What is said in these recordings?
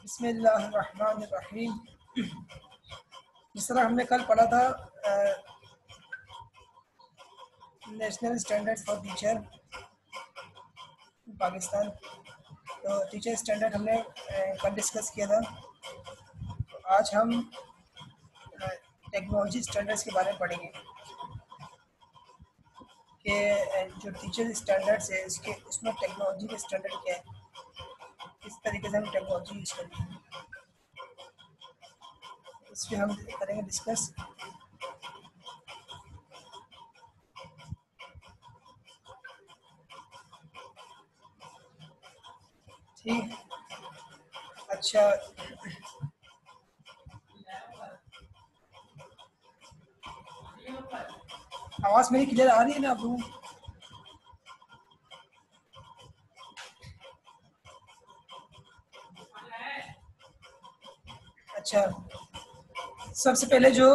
बिस्मिल्लाहिर्रहमानिर्रहीम। जिस तरह हमने कल पढ़ा था national standard for teacher Pakistan, तो टीचर स्टैंडर्ड हमने कल डिस्कस किया था। तो आज हम टेक्नोलॉजी स्टैंडर्ड्स के बारे में पढ़ेंगे कि जो टीचर स्टैंडर्ड्स है उसमें टेक्नोलॉजी के स्टैंडर्ड क्या है, किस तरीके से हम टेक्नोलॉजी यूज़ करते हैं, इस पर हम करेंगे डिस्कस। ठीक, अच्छा, आवाज़ मेरी क्लियर आ रही है ना आप लोगों को? अच्छा, सबसे पहले जो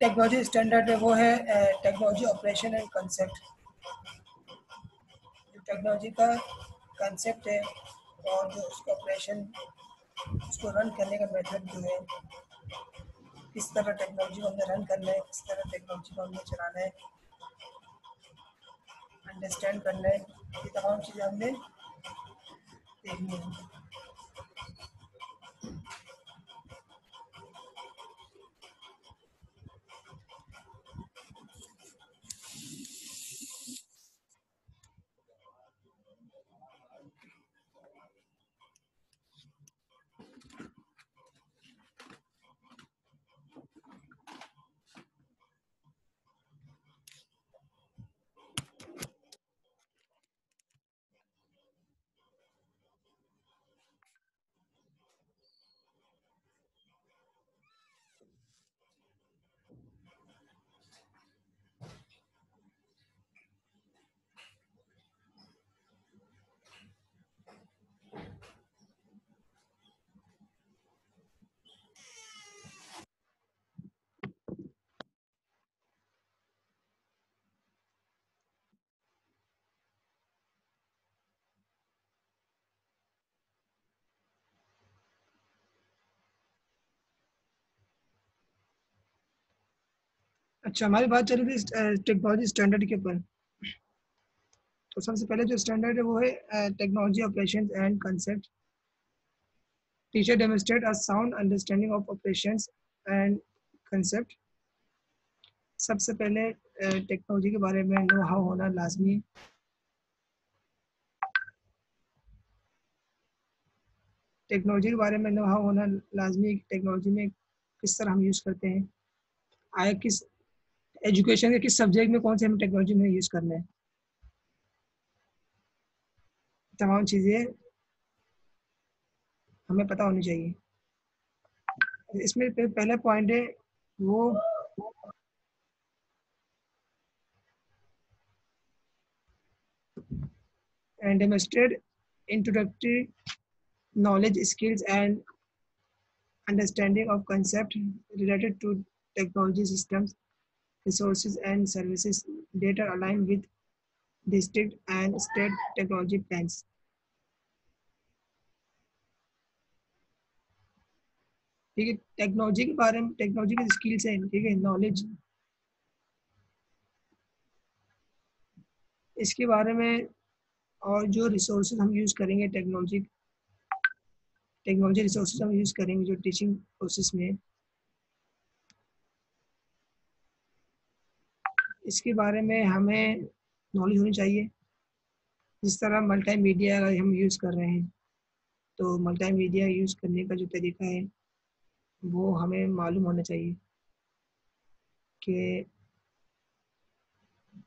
टेक्नोलॉजी स्टैंडर्ड है वो है टेक्नोलॉजी ऑपरेशन एंड कंसेप्ट। जो टेक्नोलॉजी का कंसेप्ट है और जो उसका ऑपरेशन, उसको रन करने का मेथड जो है, किस तरह टेक्नोलॉजी को हमने रन करना है, किस तरह टेक्नोलॉजी को हमने चलाना है, अंडरस्टैंड करना है, ये तमाम चीज़ें हमने देखनी है। अच्छा, हमारी बात चल रही थी टेक्नोलॉजी स्टैंडर्ड के ऊपर। तो सबसे पहले जो स्टैंडर्ड है वो है technology operations and concept. Teacher demonstrate a sound understanding of operations and concept. सबसे पहले टेक्नोलॉजी के बारे में नो हाउ होना लाजमी है। टेक्नोलॉजी के बारे में नो हाउ होना लाजमी है। टेक्नोलॉजी में किस तरह हम यूज़ करते हैं, आया किस एजुकेशन के किस सब्जेक्ट में कौन से हम टेक्नोलॉजी में यूज़ करना है, तमाम चीज़ें हमें पता होनी चाहिए। इसमें पहला पॉइंट है वो demonstrate introductory knowledge, skills, and understanding of concepts related to technology systems, resources, and services that are aligned with district and state technology plans. ठीक है, टेक्नोलॉजी के बारे में, टेक्नोलॉजी के स्किल्स हैं, ठीक है, नॉलेज, इसके बारे में, और जो रिसोर्सेज हम यूज़ करेंगे टेक्नोलॉजी रिसोर्सेज हम यूज़ करेंगे जो टीचिंग प्रोसेस में, इसके बारे में हमें नॉलेज होनी चाहिए। जिस तरह मल्टीमीडिया हम यूज़ कर रहे हैं, तो मल्टीमीडिया यूज़ करने का जो तरीका है वो हमें मालूम होना चाहिए कि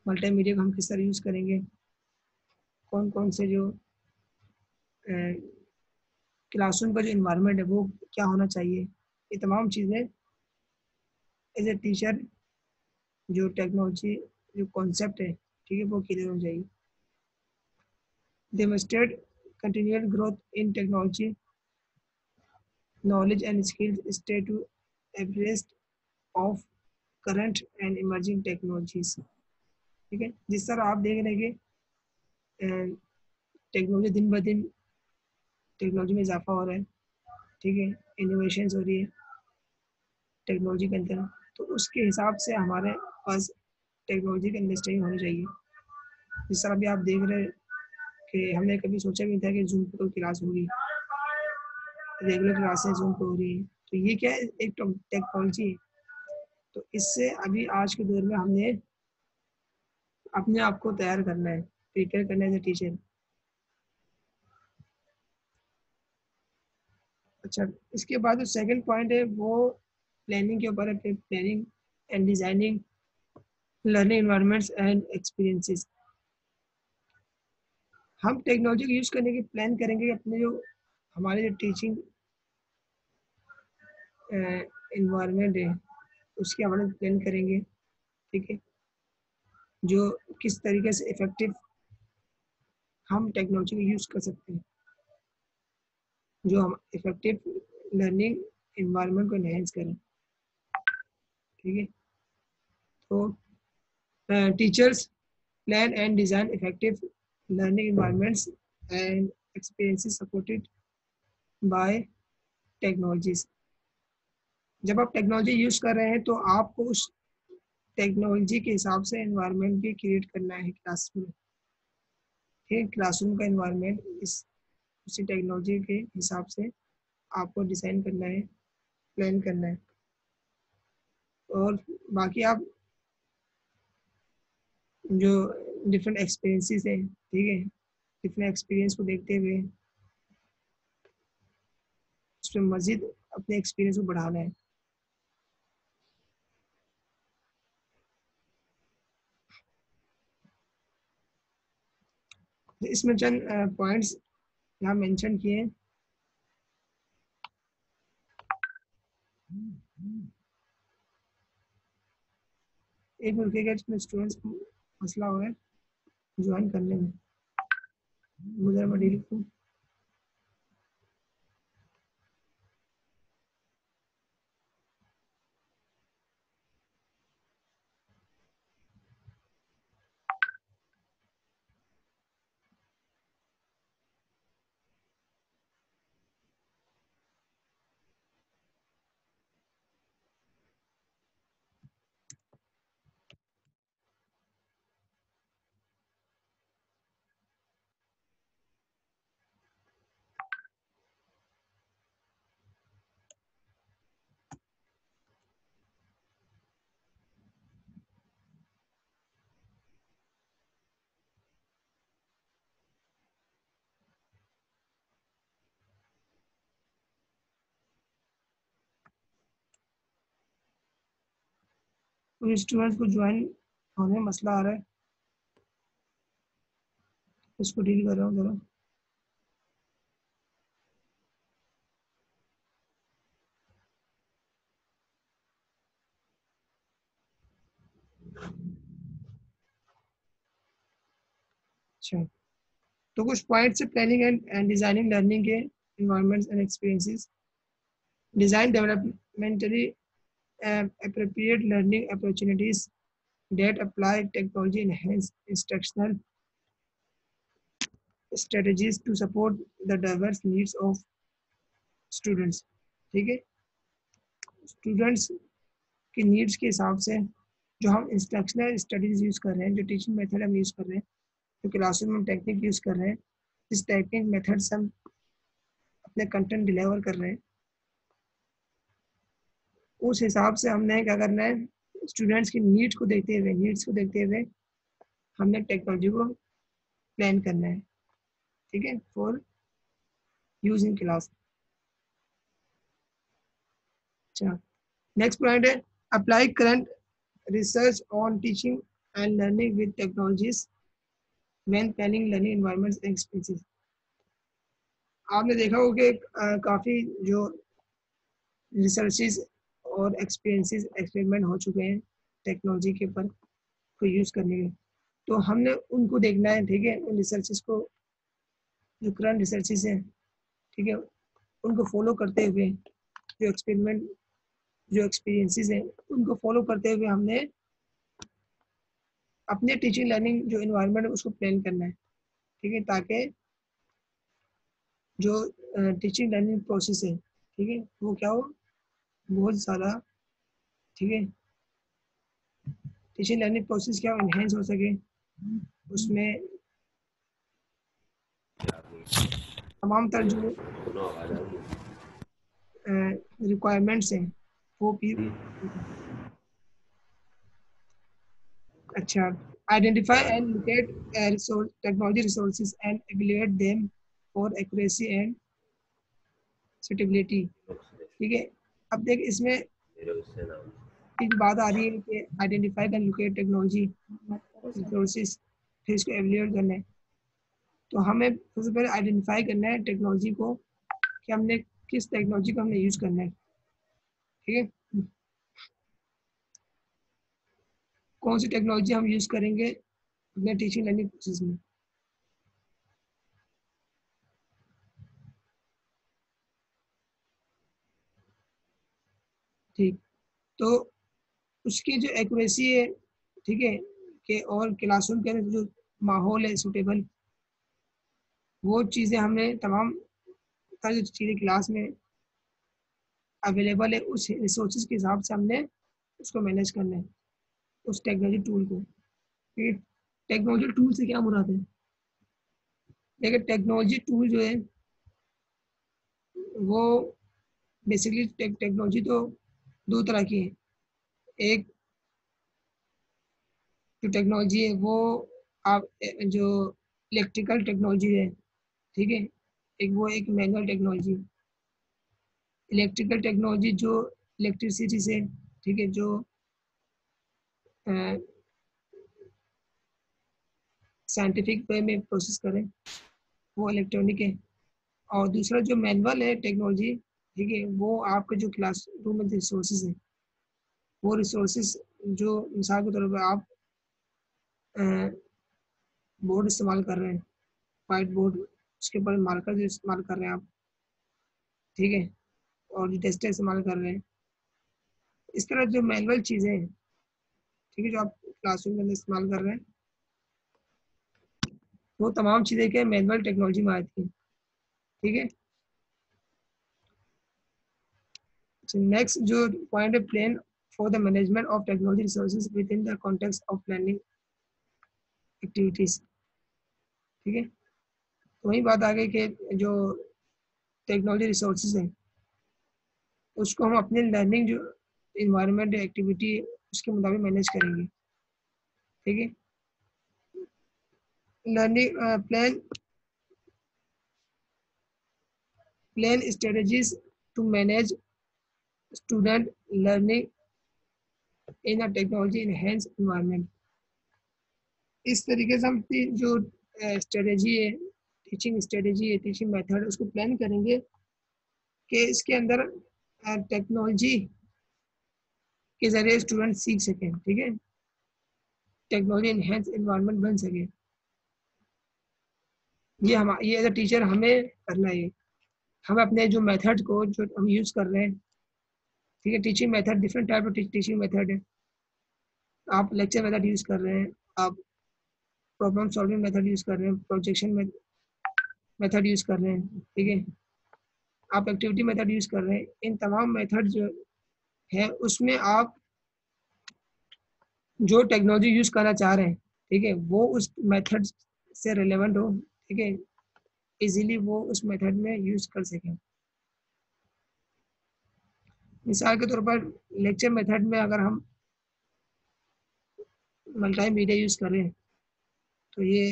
मल्टीमीडिया को हम किस तरह यूज़ करेंगे, कौन कौन से जो क्लासरूम का जो इन्वायरमेंट है वो क्या होना चाहिए, ये तमाम चीज़ें एज ए टीचर जो टेक्नोलॉजी जो कॉन्सेप्ट है, ठीक है, वो क्लियर होना चाहिए। Demonstrate continual growth in technology knowledge and skills stay to abreast of current and emerging technologies। ठीक है, जिस तरह आप देख रहे हैं कि टेक्नोलॉजी दिन ब दिन टेक्नोलॉजी में इजाफा हो रहा है, ठीक है, इनोवेशन हो रही है टेक्नोलॉजी के अंदर, तो उसके हिसाब से हमारे पास टेक्नोलॉजी का अंडरस्टैंडिंग होनी चाहिए। जिस तरह अभी आप देख रहे हैं कि हमने कभी सोचा भी नहीं था कि जूम पर कोई क्लास होगी, रेगुलर क्लासेस जूम पर हो रही है, तो ये क्या है, एक टेक्नोलॉजी है। तो इससे अभी आज के दौर में हमने अपने आप को तैयार करना है, प्रिपेयर करना है एज ए टीचर। अच्छा, इसके बाद जो सेकंड पॉइंट है वो प्लानिंग के ऊपर है, planning and designing learning environments and experiences. हम टेक्नोलॉजी को यूज़ करने की प्लान करेंगे, अपने जो हमारे जो टीचिंग एनवायरनमेंट है उसके हमारे प्लान करेंगे, ठीक है, जो किस तरीके से इफेक्टिव हम टेक्नोलॉजी को यूज़ कर सकते हैं, जो हम इफेक्टिव लर्निंग एनवायरनमेंट को एनहेंस करें, ठीक है। तो teachers plan and design effective learning environments and experiences supported by technologies। जब आप टेक्नोलॉजी यूज कर रहे हैं तो आपको उस टेक्नोलॉजी के हिसाब से एनवायरनमेंट भी क्रिएट करना है क्लास में, ठीक, क्लासरूम का एनवायरनमेंट इस उसी टेक्नोलॉजी के हिसाब से आपको डिज़ाइन करना है, प्लान करना है। और बाकी आप जो डिफरेंट एक्सपीरियंसेस हैं, ठीक है, डिफरेंट एक्सपीरियंस को देखते हुए उसमें मज़ीद अपने एक्सपीरियंस को बढ़ाना है। इसमें चंद पॉइंट्स यहाँ मेंशन किए हैं। एक मिनट रुकिएगा, इसमें स्टूडेंट्स को मसला हो रहा है ज्वाइन करने में, मुझे मैं डील करूँ। तो स्टूडेंट्स को ज्वाइन होने में मसला आ रहा है, उसको डील कर रहा हूँ जरा। अच्छा, तो कुछ पॉइंट्स है प्लानिंग एंड डिजाइनिंग लर्निंग के environments and experiences। Design developmentally appropriate learning opportunities that apply technology enhanced instructional strategies to support the diverse needs of students, ठीक है। स्टूडेंट्स की नीड्स के हिसाब से जो हम इंस्ट्रक्शनल स्टडीज यूज़ कर रहे हैं, जो टीचिंग मेथड हम यूज़ कर रहे हैं, जो क्लासरूम में टेक्निक यूज़ कर रहे हैं, इस टेक्निक मेथड से हम अपने कंटेंट डिलीवर कर रहे हैं, उस हिसाब से हमने क्या करना है, स्टूडेंट्स की नीड्स को देखते हुए हमने टेक्नोलॉजी को प्लान करना है, ठीक है, फॉर यूज इन क्लास। अच्छा, नेक्स्ट पॉइंट है apply current research on teaching and learning with technologies when planning learning environments and experiences. आपने देखा होगा कि काफ़ी जो रिसर्चेस और एक्सपीरियंसेस एक्सपेरिमेंट हो चुके हैं टेक्नोलॉजी के ऊपर को यूज़ करने के, तो हमने उनको देखना है, ठीक है, उन रिसर्चेस को, जो करंट रिसर्चेस हैं, ठीक है, उनको फॉलो करते हुए जो एक्सपीरियंसेस हैं उनको फॉलो करते हुए हमने अपने टीचिंग लर्निंग जो इन्वायरमेंट है उसको प्लान करना है, ठीक है, ताकि जो टीचिंग लर्निंग प्रोसेस है, ठीक है, वो क्या हो, बहुत ज़्यादा, ठीक है, टीचिंग लर्निंग प्रोसेस क्या इनहेंस हो सके, उसमें तमाम तर जो रिक्वायरमेंट्स हैं वो भी। अच्छा, identify and locate resource technology resources and evaluate them for accuracy and suitability. ठीक है, अब देख इसमें एक बात आ रही है कि identify and locate technology resources, फिर इसको एवेल्युएट करना है। तो हमें सबसे पहले आइडेंटिफाई करना है टेक्नोलॉजी को कि हमने किस टेक्नोलॉजी को हमने यूज़ करना है। ठीक है, कौन सी टेक्नोलॉजी हम यूज़ करेंगे अपने टीचिंग लर्निंग प्रोसेस में। ठीक, तो उसकी जो एक्यूरेसी है, ठीक है, कि और क्लासरूम के अंदर जो माहौल है सूटेबल, वो चीज़ें हमने तमाम सारी जो चीज़ें क्लास में अवेलेबल है उस रिसोर्सेज के हिसाब से हमने उसको मैनेज करना है, उस टेक्नोलॉजी टूल को। ठीक है, टेक्नोलॉजी टूल से क्या मुराद है, देखिए टेक्नोलॉजी टूल जो है वो बेसिकली टेक्नोलॉजी तो दो तरह की है। एक जो टेक्नोलॉजी है वो आप जो इलेक्ट्रिकल टेक्नोलॉजी है, ठीक है, एक वो एक मैनुअल टेक्नोलॉजी। इलेक्ट्रिकल टेक्नोलॉजी जो इलेक्ट्रिसिटी से, ठीक है, जो साइंटिफिक वे में प्रोसेस करें, वो इलेक्ट्रॉनिक है। और दूसरा जो मैनुअल है टेक्नोलॉजी, ठीक है, वो आपके जो क्लासरूम में रिसोर्सेज हैं, वो रिसोर्सेज जो मिसाल के तौर पर आप बोर्ड इस्तेमाल कर रहे हैं, वाइट बोर्ड, उसके ऊपर मार्कर जो इस्तेमाल कर रहे हैं आप, ठीक है, और जो टेस्टर इस्तेमाल कर रहे हैं, इस तरह जो मैनुअल चीज़ें हैं, ठीक है, जो आप क्लासरूम के अंदर इस्तेमाल कर रहे हैं, वो तमाम चीज़ें क्या मैनुअल टेक्नोलॉजी में आती हैं। ठीक है, नेक्स्ट जो पॉइंट है, plan for the management of technology resources with in the context of planning activities. ठीक है, तो वही बात आ गई कि जो टेक्नोलॉजी रिसोर्सेज हैं उसको हम अपने लर्निंग जो इन्वायरमेंट एक्टिविटी उसके मुताबिक मैनेज करेंगे। ठीक है, learning plan strategies to manage student learning in a technology enhanced environment. इस तरीके से हम अपनी जो स्ट्रेटजी है, टीचिंग मेथड, उसको प्लान करेंगे कि इसके अंदर टेक्नोलॉजी के जरिए स्टूडेंट सीख सकें। ठीक है, टेक्नोलॉजी इनहेंस इन्वायरमेंट बन सके, ये एज अ टीचर हमें करना है। हम अपने जो मेथड को जो हम यूज़ कर रहे हैं, ठीक है, teaching method different type of teaching method है। आप लेक्चर मेथड यूज़ कर रहे हैं, आप प्रॉब्लम सॉल्विंग मेथड यूज़ कर रहे हैं, प्रोजेक्शन मेथड यूज़ कर रहे हैं, ठीक है, आप एक्टिविटी मेथड यूज़ कर रहे हैं। इन तमाम मेथड जो है उसमें आप जो टेक्नोलॉजी यूज़ करना चाह रहे हैं, ठीक है, वो उस मेथड से रिलेवेंट हो, ठीक है, इजीली वो उस मेथड में यूज़ कर सकें। मिसाल के तौर पर लेक्चर मेथड में अगर हम मल्टी मीडिया यूज़ करें तो ये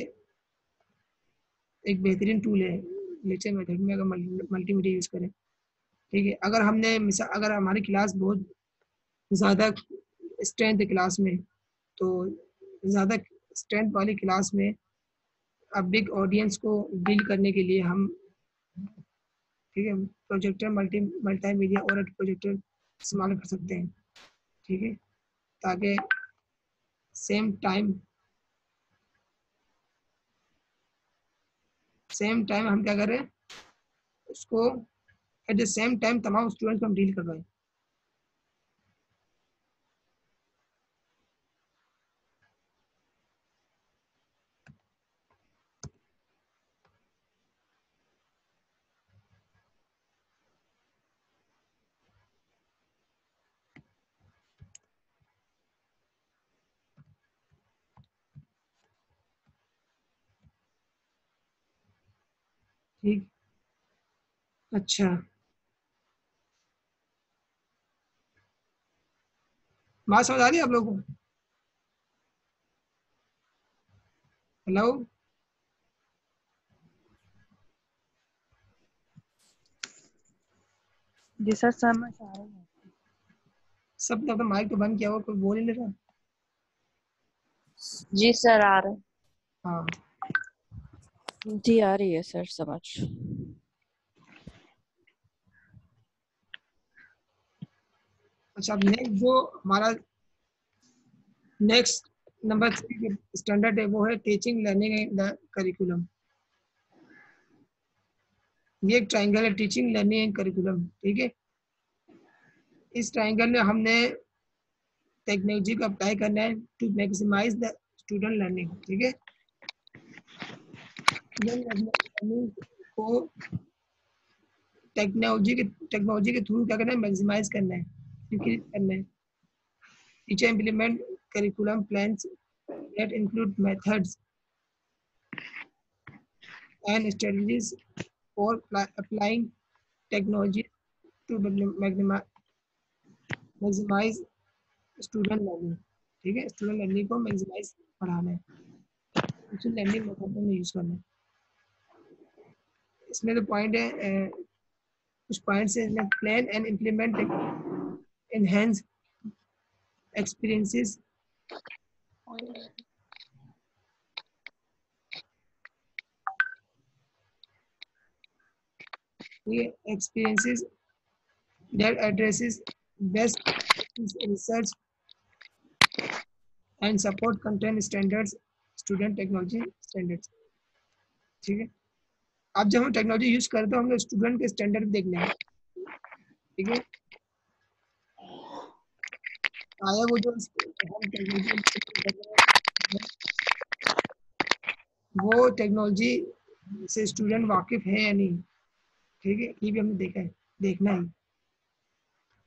एक बेहतरीन टूल है। लेक्चर मेथड में अगर मल्टी मीडिया यूज़ करें, ठीक है, अगर हमने मिसाल अगर हमारी क्लास बहुत ज़्यादा स्ट्रेंथ है क्लास में, तो ज़्यादा स्ट्रेंथ वाली क्लास में अब बिग ऑडियंस को डील करने के लिए हम, ठीक है, प्रोजेक्टर मल्टी मीडिया और प्रोजेक्टर इस्तेमाल कर सकते हैं। ठीक है, ताकि सेम टाइम हम क्या करें, उसको एट द सेम टाइम तमाम स्टूडेंट्स को हम डील कर रहे हैं। ठीक। अच्छा, बात समझ आ रही है आप लोगों को? हेलो। जी सर, समझ आ रही है। सब ने अपना माइक तो बंद किया हुआ, कोई बोल ही नहीं रहा। जी सर, आ रहे हाँ। जी, आ रही है सर समझ। अच्छा, अब नेक्स्ट जो हमारा नेक्स्ट नंबर 3 स्टैंडर्ड है वो है teaching learning in the curriculum. ये एक ट्राइंगल है, टीचिंग लर्निंग एंड करिकुलम। ठीक है, इस ट्राइंगल में हमने टेक्नोलॉजी को अप्लाई करना है to maximise the student learning. ठीक है, लर्निंग को टेक्नोलॉजी के थ्रू क्या करना है, मैक्सिमाइज करना है, इंक्रीज करना है। Teacher implement curriculum plans that include methods and strategies for applying technology to maximize student learning. ठीक है, स्टूडेंट लर्निंग को मैक्सिमाइज बढ़ाना है, उसी लर्निंग मेथड में यूज करना है। इसमें तो पॉइंट है, कुछ पॉइंट्स है, plan and implement enhance experiences. ये experiences that addresses best research and support content standards, student technology standards। ठीक है, अब जब हम टेक्नोलॉजी यूज करते हैं हमें स्टूडेंट के स्टैंडर्ड देखना है। ठीक है, आया वो जो हम टेक्नोलॉजी, वो टेक्नोलॉजी से स्टूडेंट वाकिफ है या नहीं। ठीक है, ये भी हमने देखा है, देखना है।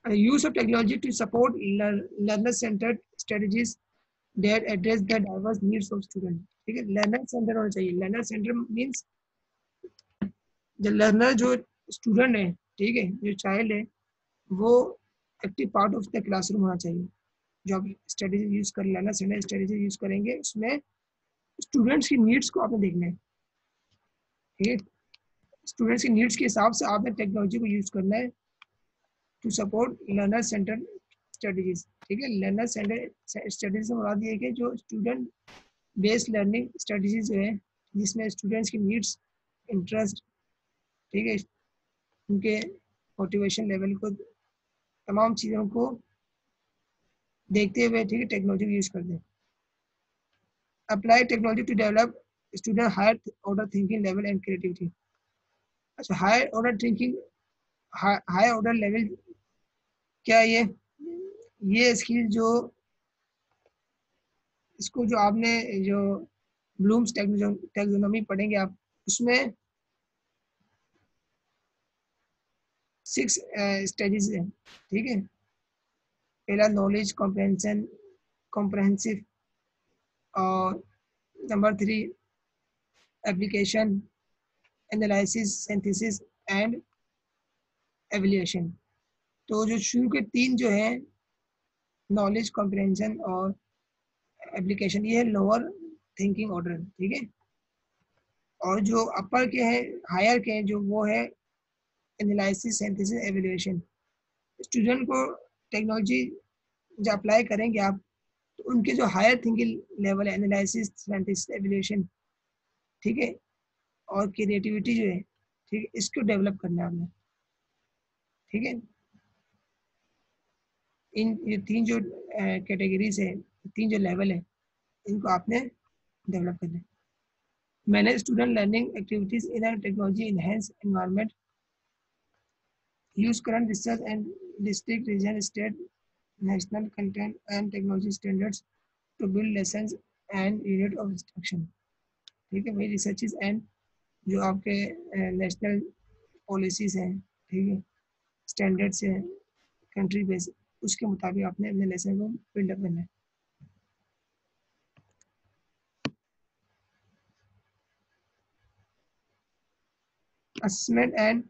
Use of technology to support learner centred strategies that address the diverse needs of student. ठीक है, लर्नर सेंटर होना चाहिए। लर्नर सेंटर मीन्स जो लर्नर जो स्टूडेंट है, ठीक है, जो चाइल्ड है, वो active part of the classroom होना चाहिए। जो आप स्ट्रेटेजी यूज कर लर्नर सेंटर स्ट्रेटेजी यूज करेंगे उसमें स्टूडेंट्स की नीड्स को आपने देखना है। ठीक है, स्टूडेंट्स की नीड्स के हिसाब से आपने टेक्नोलॉजी को यूज करना है to support learner centre strategies. ठीक है, लर्नर सेंटर स्ट्रेटेजी से मुराद ये है कि जो स्टूडेंट बेस्ड लर्निंग स्ट्रेटेजीज जो है, जिसमें स्टूडेंट्स की नीड्स, इंटरेस्ट, ठीक है, उनके मोटिवेशन लेवल को, तमाम चीज़ों को देखते हुए, ठीक है, टेक्नोलॉजी यूज करते हैं। Apply technology to develop student higher order thinking level and creativity. अच्छा, higher order thinking, higher order level क्या है ये स्किल जो, इसको जो आपने जो ब्लूम्स टैक्सोनॉमी पढ़ेंगे आप, उसमें 6 स्टेजेस हैं। ठीक है, पहला नॉलेज कॉम्प्रहेंशन, कॉम्प्रहेंसिव, और number 3 application, analysis, synthesis and evaluation. तो जो शुरू के 3 जो है, नॉलेज कॉम्प्रहेंशन और एप्लीकेशन, ये है लोअर थिंकिंग ऑर्डर। ठीक है, और जो अपर के हैं, हायर के हैं, जो वो है एनालिसिस, सिंथेसिस, एवल्यूएशन। स्टूडेंट को टेक्नोलॉजी जब अप्लाई करेंगे आप, तो उनके जो हायर थिंकिंग लेवल है, एनालिसिस, सिंथेसिस, एवल्यूएशन, ठीक है, और क्रिएटिविटी जो है, ठीक है, इसको डेवलप करना है आपने। ठीक है, इन ये 3 जो कैटेगरीज है, 3 जो लेवल है, इनको आपने डेवलप करना है। Manage student learning activities in a technology enhance environment, use current research and district, region, state, national content and technology standards to build lessons and unit of instruction। ठीक है, वही रिसर्चेज एंड जो आपके national policies हैं, ठीक है, standards हैं, country base, उसके मुताबिक आपने अपने लेसन को बिल्डअप करना है। assessment and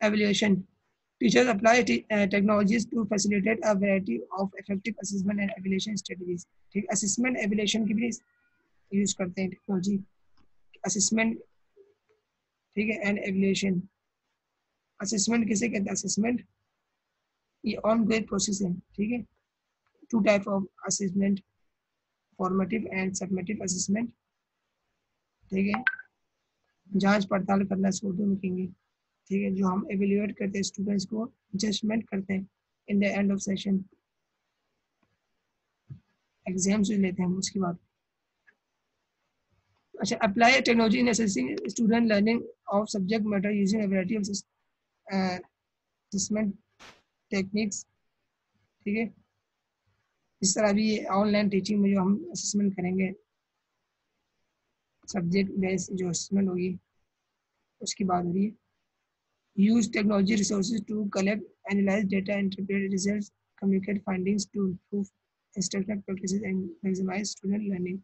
evaluation. Teachers apply technologies to facilitate a variety of effective assessment and evaluation strategies. ठीक, assessment evaluation की भी यूज करते हैं टेक्नोलॉजी. असेसमेंट, ठीक है, एंड एवल्यूएशन. असेसमेंट किसे कहते हैं? असेसमेंट ये ऑन गोइंग प्रोसेस है, ठीक है. Two type of assessment, formative and summative assessment, ठीक है. जांच पड़ताल करना इसको उर्दू में कहेंगे, ठीक है. जो हम एवेल्युएट करते हैं स्टूडेंट्स को, जजमेंट करते हैं in the end of session, exams जो लेते हैं उसकी बात. अच्छा, apply technology in assessing student learning of subject matter using a variety of assessment techniques, ठीक है. इस तरह भी ऑनलाइन टीचिंग में जो हम असेसमेंट करेंगे, सब्जेक्ट बेस्ड जो असेसमेंट होगी उसकी बात हो रही है. Use technology resources to collect, analyse data, interpret results, communicate findings to improve instructional practices and maximise student learning.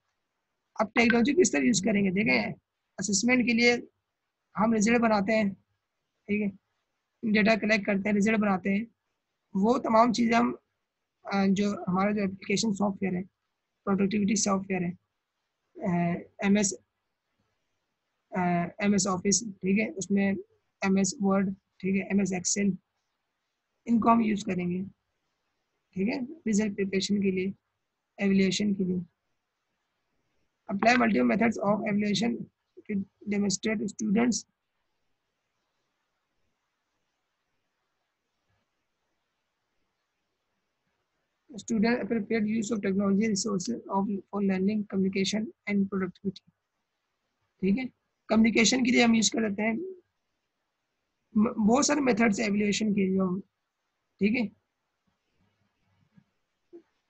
अब टेक्नोलॉजी किस तरह यूज करेंगे? देखें, असेसमेंट के लिए हम रिजल्ट बनाते हैं, ठीक है, डेटा कलेक्ट करते हैं, रिजल्ट बनाते हैं. वो तमाम चीज़ें हम जो हमारा जो एप्लीकेशन सॉफ्टवेयर है, प्रोडक्टिविटी सॉफ्टवेयर है, एम एस ऑफिस, ठीक है, उसमें एम एस वर्ड, ठीक है, एम एस एक्सेल, इनको हम यूज़ करेंगे, ठीक है, रिजल्ट प्रिपरेशन के लिए, एवल्यूएशन के लिए. Apply multiple methods of evaluation to demonstrate students. Student appropriate use of technology resources for learning, communication and productivity. ठीक है, कम्युनिकेशन के लिए हम यूज कर लेते हैं बहुत सारे मेथड्स एवल्यूएशन के जो, ठीक है.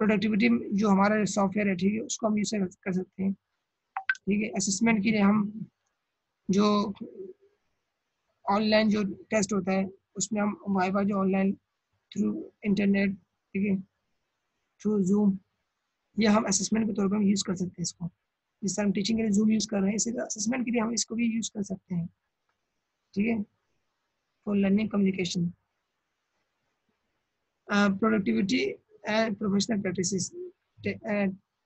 प्रोडक्टिविटी जो हमारा सॉफ्टवेयर है, ठीक है, उसको हम यूज कर सकते हैं, ठीक है. असेसमेंट के लिए हम जो ऑनलाइन जो टेस्ट होता है उसमें हम वाइवा जो ऑनलाइन थ्रू इंटरनेट, ठीक है, थ्रू जूम, ये हम असेसमेंट के तौर पर हम यूज़ कर सकते हैं इसको. जिस तरह हम टीचिंग के लिए जूम यूज़ कर रहे हैं, इसी तरह असेसमेंट के लिए हम इसको भी यूज़ कर सकते हैं, ठीक है, for learning communication. Productivity and professional practices.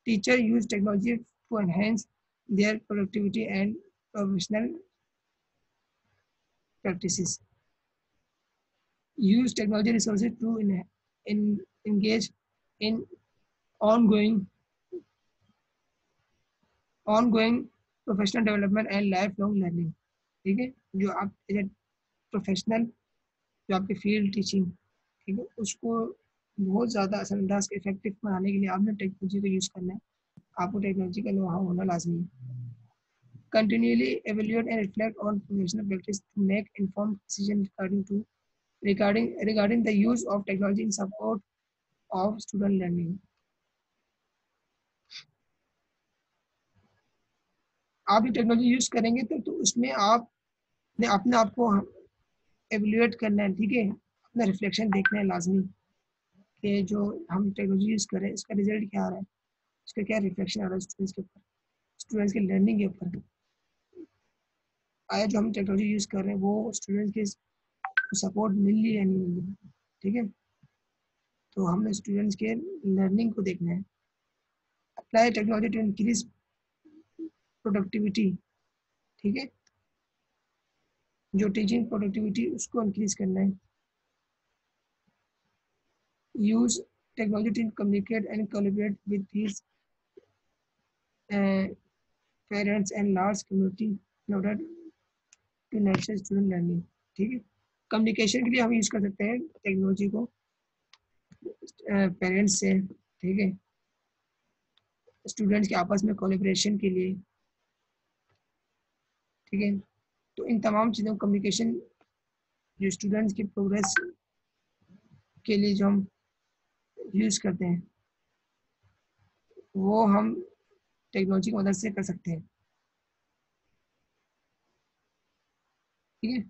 Teacher use technology to enhance their productivity and professional practices. Use technology resources to engage in ongoing professional development and life long learning. ठीक है, जो आप professional जो आपकी field teaching, ठीक है, उसको बहुत ज़्यादा असरअंदाज इफेक्टिव बनाने के लिए आपने टेक्नोलॉजी को यूज़ करना है. आपको टेक्नोलॉजी का नो-हाउ होना लाजमी है. Continually evaluate and reflect on professional practice to make informed decisions regarding the use of technology in support of student learning. आप ये टेक्नोलॉजी यूज करेंगे तो उसमें आपने अपने आप को एवेल्युएट करना है, ठीक है, अपना रिफ्लेक्शन देखना है लाजमी कि जो हम टेक्नोलॉजी यूज कर रहे हैं इसका रिजल्ट क्या आ रहा है, इसका क्या रिफ्लेक्शन आ रहा है स्टूडेंट्स के ऊपर, स्टूडेंट्स के लर्निंग के ऊपर. आया जो हम टेक्नोलॉजी यूज कर रहे हैं वो स्टूडेंट्स के सपोर्ट मिल रही है या नहीं मिल रही, ठीक है. तो हमने स्टूडेंट्स के लर्निंग को देखना है. Apply technology to increase productivity, ठीक है, जो टीचिंग प्रोडक्टिविटी उसको इंक्रीज करना है. Use technology to communicate and collaborate with these parents and large community in order to nurture student learning. ठीक है, कम्युनिकेशन के लिए हम यूज कर सकते हैं टेक्नोलॉजी को पेरेंट्स से, ठीक है, स्टूडेंट्स के आपस में कोलैबोरेशन के लिए, ठीक है. तो इन तमाम चीज़ों कम्युनिकेशन जो स्टूडेंट्स की प्रोग्रेस के लिए जो हम यूज़ करते हैं वो हम टेक्नोलॉजी की मदद से कर सकते हैं. ठीक है,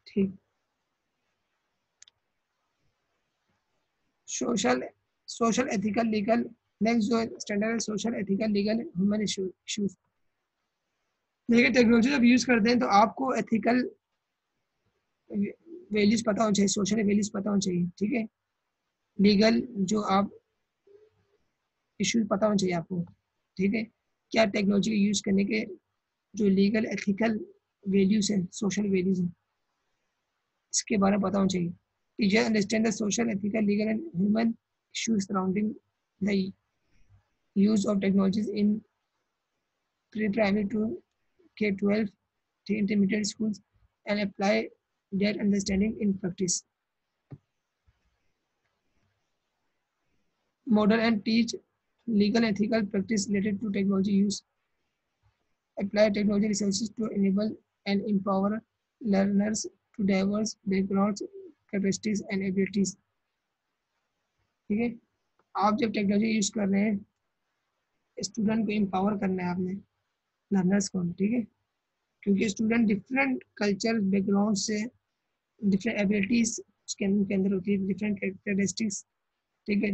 ठीक. सोशल एथिकल लीगल, नेक्स्ट जो standard social ethical legal human issues. देखिए टेक्नोलॉजी जब यूज़ करते हैं तो आपको एथिकल वैल्यूज पता होना चाहिए, सोशल वैल्यूज पता होना चाहिए, ठीक है। लीगल जो आप इश्यूज पता होना चाहिए आपको, ठीक है। क्या टेक्नोलॉजी का यूज़ करने के जो लीगल एथिकल वैल्यूज हैं, सोशल वैल्यूज हैं, इसके बारे में पता होना चाहिए। Teacher understand the social ethical legal and human issues surrounding the use of technologies in pre-primary to K-12 to intermediate schools and apply that understanding in practice. Model and teach legal and ethical practice related to technology use. Apply technology resources to enable and empower learners to diverse backgrounds, capacities and abilities. ठीक है, आप जब technology use कर रहे हैं, student को empower करना है आपने, लर्नर्स को, ठीक है। क्योंकि स्टूडेंट डिफरेंट कल्चर बैकग्राउंड से डिफरेंट एबिलिटीज उसके अंदर होती है, डिफरेंट कैरेक्टरिस्टिक्स, ठीक है,